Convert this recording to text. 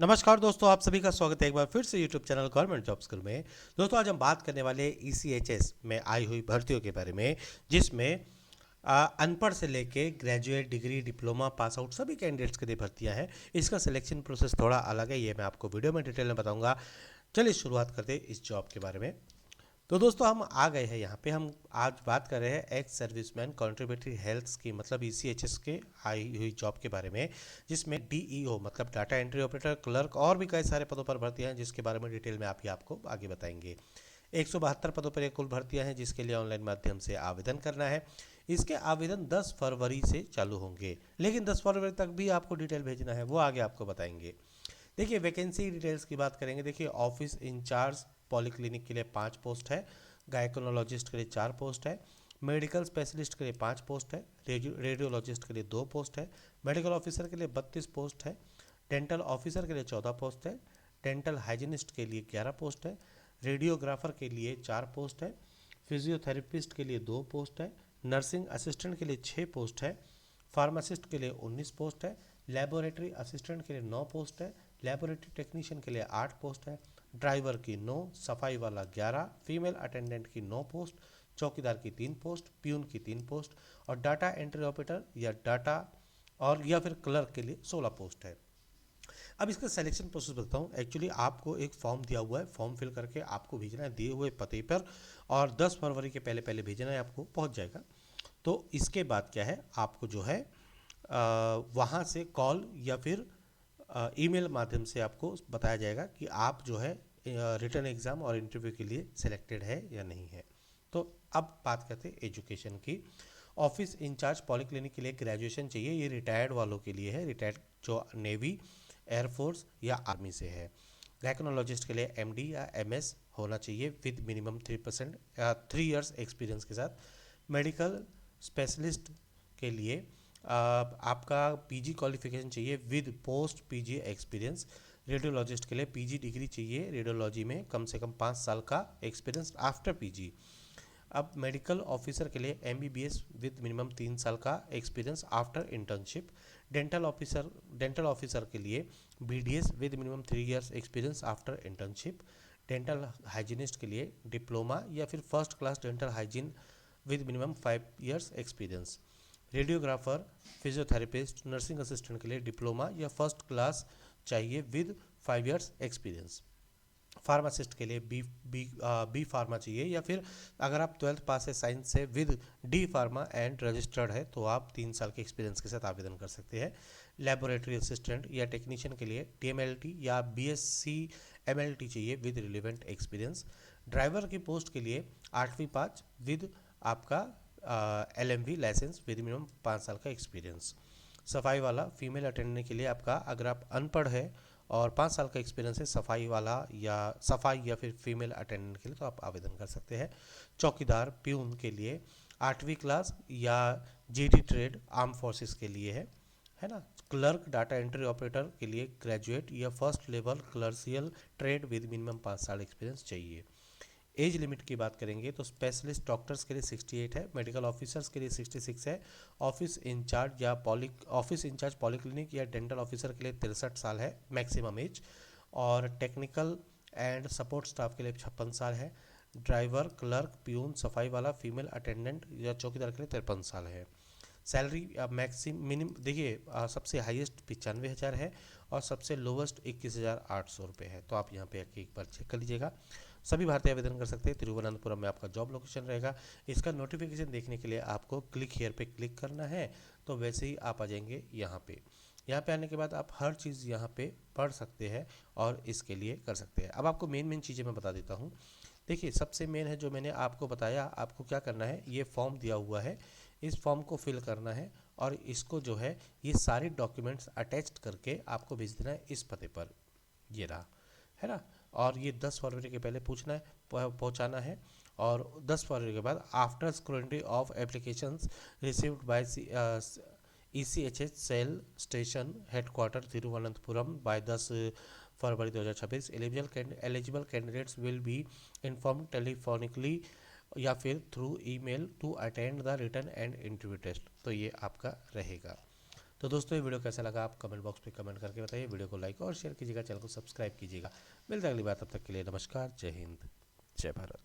नमस्कार दोस्तों, आप सभी का स्वागत है एक बार फिर से YouTube channel government job school में। दोस्तों आज हम बात करने वाले ईसीएचएस में आई हुई भर्तियों के बारे में, जिसमें अनपढ़ से लेके graduate, degree, diploma pass out सभी कैंडिडेट्स के लिए भर्तियां हैं। इसका सिलेक्शन प्रोसेस थोड़ा अलग है, ये मैं आपको वीडियो में डिटेल में बताऊंगा। चलिए शुरुआत करते हैं इस जॉब के बारे में। तो दोस्तों हम आ गए हैं यहाँ पे। हम आज बात कर रहे हैं ex serviceman contributory health scheme मतलब ईसीएचएस के आई हुई जॉब के बारे में, जिसमें डीईओ मतलब डाटा एंट्री ऑपरेटर, क्लर्क और भी कई सारे पदों पर भर्तियां हैं, जिसके बारे में डिटेल में आप ही आपको आगे बताएंगे। 172 पदों पर ये कुल भर्तियां हैं, जिसके लिए ऑनलाइन माध्यम से आवेदन करना है। इसके आवेदन 10 फरवरी से चालू होंगे, लेकिन 10 फरवरी तक भी आपको डिटेल भेजना है, वो आगे आपको बताएंगे। देखिए वैकेंसी डिटेल्स की बात करेंगे। देखिए ऑफिस इंचार्ज पॉलीक्लिनिक के लिए 5 पोस्ट है, गायकोनोलॉजिस्ट के लिए 4 पोस्ट है, मेडिकल स्पेशलिस्ट के लिए 5 पोस्ट है, रेडियोलॉजिस्ट के लिए 2 पोस्ट है, मेडिकल ऑफिसर के लिए 32 पोस्ट है, डेंटल ऑफिसर के लिए 14 पोस्ट है, डेंटल हाइजीनिस्ट के लिए 11 पोस्ट है, रेडियोग्राफर के लिए 4 पोस्ट है, फिजियोथेरेपिस्ट के लिए 2 पोस्ट है, नर्सिंग असिस्टेंट के लिए 6 पोस्ट है, फार्मासिस्ट के लिए 19 पोस्ट है, लेबोरेटरी असिस्टेंट के लिए 9 पोस्ट है, लेबोरेटरी टेक्नीशियन के लिए 8 पोस्ट है, ड्राइवर की 9, सफाई वाला 11, फीमेल अटेंडेंट की 9 पोस्ट, चौकीदार की 3 पोस्ट, प्यून की 3 पोस्ट और डाटा एंट्री ऑपरेटर या डाटा और या फिर क्लर्क के लिए 16 पोस्ट है। अब इसका सिलेक्शन प्रोसेस बताता हूँ। एक्चुअली आपको एक फॉर्म दिया हुआ है, फॉर्म फिल करके आपको भेजना है दिए हुए पते पर, और 10 फरवरी के पहले पहले भेजना है, आपको पहुँच जाएगा। तो इसके बाद क्या है, आपको जो है वहाँ से कॉल या फिर ईमेल माध्यम से आपको बताया जाएगा कि आप जो है रिटर्न एग्ज़ाम और इंटरव्यू के लिए सिलेक्टेड है या नहीं है। तो अब बात करते हैं एजुकेशन की। ऑफिस इंचार्ज पॉलीक्लिनिक के लिए ग्रेजुएशन चाहिए, ये रिटायर्ड वालों के लिए है, रिटायर्ड जो नेवी, एयरफोर्स या आर्मी से है। गायकोनोलॉजिस्ट के लिए एमडी या एमएस होना चाहिए विद मिनिमम 3 इयर्स एक्सपीरियंस के साथ। मेडिकल स्पेशलिस्ट के लिए आपका पीजी क्वालिफिकेशन चाहिए with post PG experience. Radiologist के लिए पीजी डिग्री चाहिए, रेडियोलॉजी में कम से कम 5 साल का एक्सपीरियंस आफ्टर पीजी। अब मेडिकल ऑफिसर के लिए एमबीबीएस विद मिनिमम 3 साल का experience after internship. Dental officer के लिए BDS with minimum 3 years experience after internship. Dental hygienist के लिए डिप्लोमा या फिर first class dental hygiene with minimum 5 years experience. Radiographer, physiotherapist, nursing assistant के लिए डिप्लोमा या फर्स्ट क्लास चाहिए विद 5 इयर्स एक्सपीरियंस। फार्मासिस्ट के लिए बी फार्मा चाहिए, या फिर अगर आप 12th पास है साइंस से with D pharma and registered है तो आप 3 साल के एक्सपीरियंस के साथ आवेदन कर सकते हैं। लेबोरेटरी असिस्टेंट या टेक्नीशियन के लिए टीएमएलटी या बीएससी एमएलटी चाहिए विद रिलेवेंट एक्सपीरियंस। ड्राइवर की पोस्ट के लिए 8वीं पास विद आपका एलएमवी लाइसेंस विद मिनिमम 5 साल का एक्सपीरियंस। सफाई वाला फीमेल अटेंडेंट के लिए आपका, अगर आप अनपढ़ है और 5 साल का एक्सपीरियंस है सफाई वाला या सफाई या फिर फीमेल अटेंडेंट के लिए, तो आप आवेदन कर सकते हैं। चौकीदार प्यून के लिए 8वीं क्लास या जीडी ट्रेड आर्म फोर्सेस के लिए है ना। क्लर्क डाटा एंट्री ऑपरेटर के लिए ग्रेजुएट या फर्स्ट लेवल क्लर्सियल ट्रेड विद मिनिमम 5 साल एक्सपीरियंस चाहिए। एज लिमिट की बात करेंगे तो स्पेशलिस्ट डॉक्टर्स के लिए 68 है, मेडिकल ऑफिसर्स के लिए 66 है, ऑफिस इंचार्ज पॉलीक्लिनिक या डेंटल ऑफिसर के लिए 63 साल है मैक्सिमम एज, और टेक्निकल एंड सपोर्ट स्टाफ के लिए 56 साल है। ड्राइवर, क्लर्क, प्यून, सफाई वाला, फीमेल अटेंडेंट या चौकीदार के लिए 53 साल है। सैलरी मिनिमम देखिए, सबसे हाईएस्ट 95,000 है और सबसे लोवेस्ट 21,800 रुपये है। तो आप यहाँ पे एक बार चेक कर लीजिएगा। सभी भारतीय आवेदन कर सकते हैं। तिरुवनंतपुरम में आपका जॉब लोकेशन रहेगा। इसका नोटिफिकेशन देखने के लिए आपको क्लिक हेयर पे क्लिक करना है, तो वैसे ही आप आ जाएंगे यहाँ पे। यहाँ पे आने के बाद आप हर चीज़ यहाँ पे पढ़ सकते हैं और इसके लिए कर सकते हैं। अब आपको मेन मेन चीज़ें मैं बता देता हूँ। देखिए सबसे मेन है जो मैंने आपको बताया, आपको क्या करना है, ये फॉर्म दिया हुआ है, इस फॉर्म को फिल करना है और इसको जो है ये सारी डॉक्यूमेंट्स अटैच्ड करके आपको भेज देना है इस पते पर। ये रहा, है ना। और ये 10 फरवरी के पहले पूछना है, पहुंचाना है। और 10 फरवरी के बाद after scrutiny of applications received by ECHS cell station headquarters Thiruvananthapuram by 10 February 2026 eligible candidates will be inform telephonically या फिर through email to attend the written and interview test. तो ये आपका रहेगा। तो दोस्तों ये वीडियो कैसा लगा आप कमेंट बॉक्स पे कमेंट करके बताइए, वीडियो को लाइक और शेयर कीजिएगा, चैनल को सब्सक्राइब कीजिएगा। मिलते हैं अगली बार, तब तक के लिए नमस्कार, जय हिंद, जय भारत।